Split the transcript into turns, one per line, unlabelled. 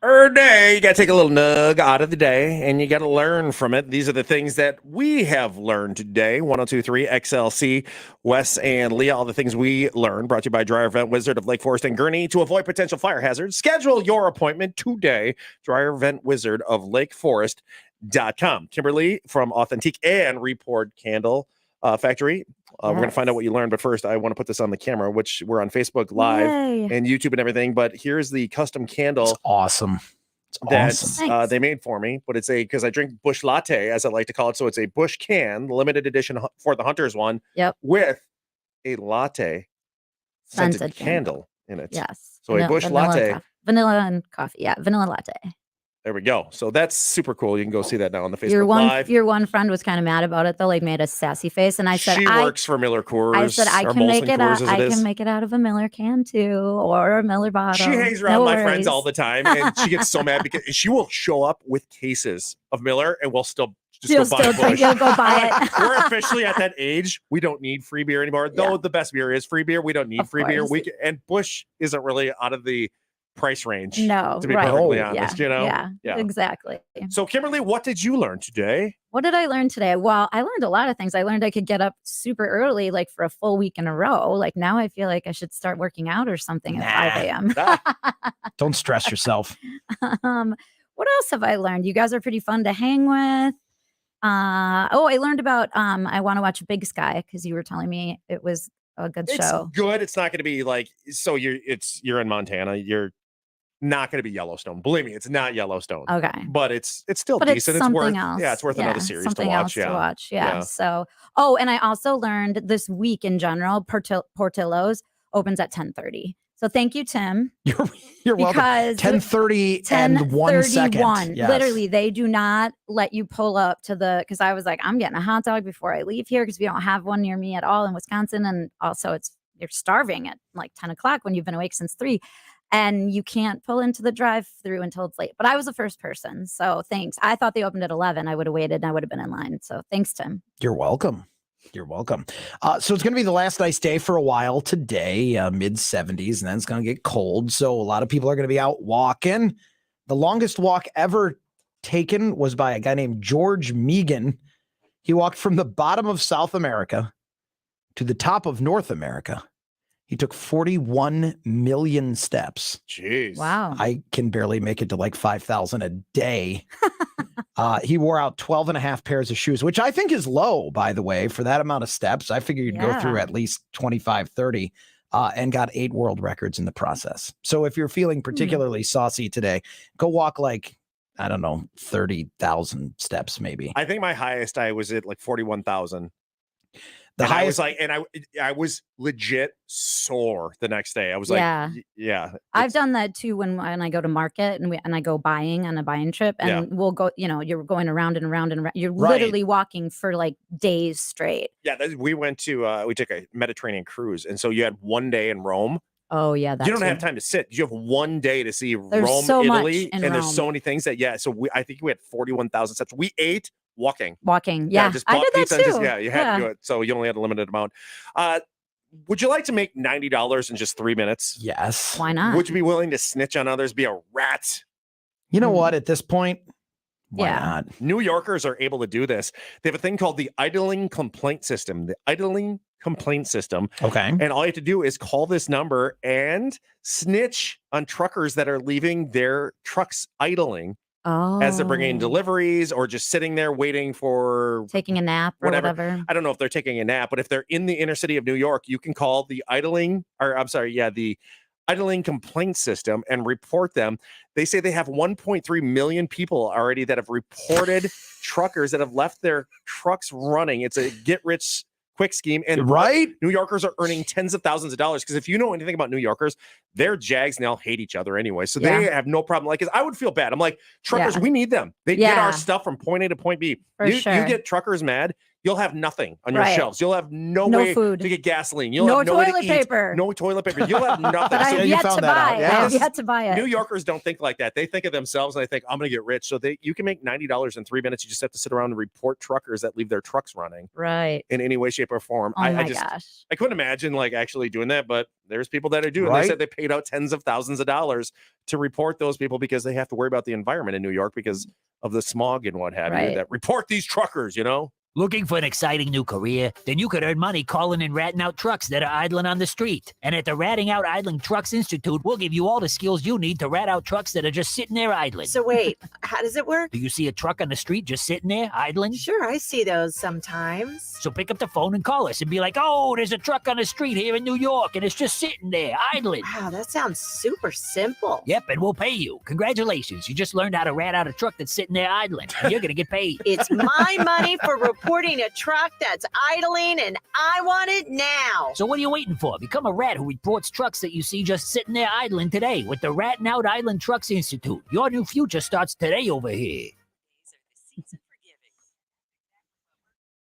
Day, you got to take a little nug out of the day and you got to learn from it. These are the things that we have learned today. 1023 XLC, Wes and Leah, all the things we learned. Brought to you by Dryer Vent Wizard of Lake Forest and Gurnee. To avoid potential fire hazards, schedule your appointment today. Dryer Vent Wizard of Lake Forest.com. Kimberly from Authentique and Report Candle Factory. We're going to find out what you learned, but first I want to put this on the camera, which we're on Facebook Live and YouTube and everything, but here's the custom candle.
It's awesome. It's
that they made for me, but it's because I drink Bush Latte, as I like to call it, so it's a Bush can, limited edition for the Hunters one, with a latte scented candle in it.
Yes.
So a Bush Latte.
Vanilla and coffee. Yeah, vanilla latte.
There we go. So that's super cool. You can go see that now on the Facebook Live.
Your one friend was kind of mad about it though, like made a sassy face, and I said
she works for Miller Coors.
I said I can make it out. I can make it out of a Miller can too, or a Miller bottle.
She hangs around my friends all the time, and she gets so mad because she will show up with cases of Miller, and we'll still just go buy it. We're officially at that age. We don't need free beer anymore. Though the best beer is free beer. We don't need free beer. And Bush isn't really out of the price range.
No,
to be perfectly honest, you know?
Yeah, exactly.
So, Kimberly, what did you learn today?
What did I learn today? Well, I learned a lot of things. I learned I could get up super early, like for a full week in a row. Like now I feel like I should start working out or something at 5 a.m.
Don't stress yourself.
What else have I learned? You guys are pretty fun to hang with. I learned about I want to watch Big Sky because you were telling me it was a good show.
It's good. It's not going to be like, so you're in Montana. You're not going to be Yellowstone. Believe me, it's not Yellowstone.
Okay.
But it's still decent.
It's something else.
Yeah, it's worth another series to watch.
Yeah. So, and I also learned this week in general, Portillo's opens at 10:30. So thank you, Tim.
You're welcome. 10:30 and 1 second.
Yes. Literally, they do not let you pull up to because I was like, I'm getting a hot dog before I leave here because we don't have one near me at all in Wisconsin. And also you're starving at like 10 o'clock when you've been awake since 3. And you can't pull into the drive-through until it's late. But I was the first person, so thanks. I thought they opened at 11. I would have waited, and I would have been in line. So thanks, Tim.
You're welcome. You're welcome. So it's going to be the last nice day for a while today, mid-70s, and then it's going to get cold. So a lot of people are going to be out walking. The longest walk ever taken was by a guy named George Megan. He walked from the bottom of South America to the top of North America. He took 41 million steps.
Jeez.
Wow.
I can barely make it to like 5,000 a day. He wore out 12 and a half pairs of shoes, which I think is low, by the way, for that amount of steps. I figure you'd go through at least 25, 30 and got 8 world records in the process. So if you're feeling particularly saucy today, go walk like, I don't know, 30,000 steps maybe.
I think my highest I was at like 41,000.
The highest,
I was legit sore the next day. I was like, yeah.
I've done that too when I go to market and I go buying on a buying trip, and we'll go. You're going around and around and around. You're literally walking for like days straight.
Yeah, we went to we took a Mediterranean cruise, and so you had one day in Rome.
Oh yeah,
you don't have time to sit. You have one day to see
Rome,
Italy, and there's so many things that So I think we had 41,000 steps. We ate. Walking.
Yeah,
just
I did that too.
You had to do it. So you only had a limited amount. Would you like to make $90 in just 3 minutes?
Yes.
Why not?
Would you be willing to snitch on others, be a rat?
You know what? At this point, why not?
New Yorkers are able to do this. They have a thing called the idling complaint system. Okay. And all you have to do is call this number and snitch on truckers that are leaving their trucks idling. As they're bringing in deliveries or just sitting there waiting for
taking a nap or whatever.
I don't know if they're taking a nap, but if they're in the inner city of New York, you can call the idling complaint system and report them. They say they have 1.3 million people already that have reported truckers that have left their trucks running. It's a get rich quick scheme. And New Yorkers are earning tens of thousands of dollars because if you know anything about New Yorkers, their Jags now hate each other anyway. So they have no problem. Like, 'cause I would feel bad. I'm like, truckers, we need them. They get our stuff from point A to point B. You get truckers mad, you'll have nothing on your
Right.
shelves. You'll have no
No
way
food.
to get gasoline. You'll
No
have no way to
toilet
eat.
paper.
No toilet paper. You'll have nothing.
But I
So
have
you
yet
found
to
that out.
buy. I
Yeah.
have yet to buy it.
New Yorkers don't think like that. They think of themselves and they think, I'm going to get rich. So you can make $90 in 3 minutes. You just have to sit around and report truckers that leave their trucks running
Right.
in any way, shape, or form.
Oh my gosh.
I couldn't imagine like actually doing that, but there's people that are doing.
Right.
They said they paid out tens of thousands of dollars to report those people because they have to worry about the environment in New York because of the smog and what have you.
Right.
That report these truckers,
Looking for an exciting new career? Then you could earn money calling and ratting out trucks that are idling on the street. And at the Ratting Out Idling Trucks Institute, we'll give you all the skills you need to rat out trucks that are just sitting there idling.
So wait, how does it work?
Do you see a truck on the street just sitting there idling?
Sure, I see those sometimes.
So pick up the phone and call us and be like, oh, there's a truck on the street here in New York and it's just sitting there idling.
Wow, that sounds super simple.
Yep, and we'll pay you. Congratulations, you just learned how to rat out a truck that's sitting there idling. And you're going to get paid.
It's my money for reporting a truck that's idling, and I want it now.
So what are you waiting for? Become a rat who reports trucks that you see just sitting there idling today with the Ratting Out Idling Trucks Institute. Your new future starts today over here.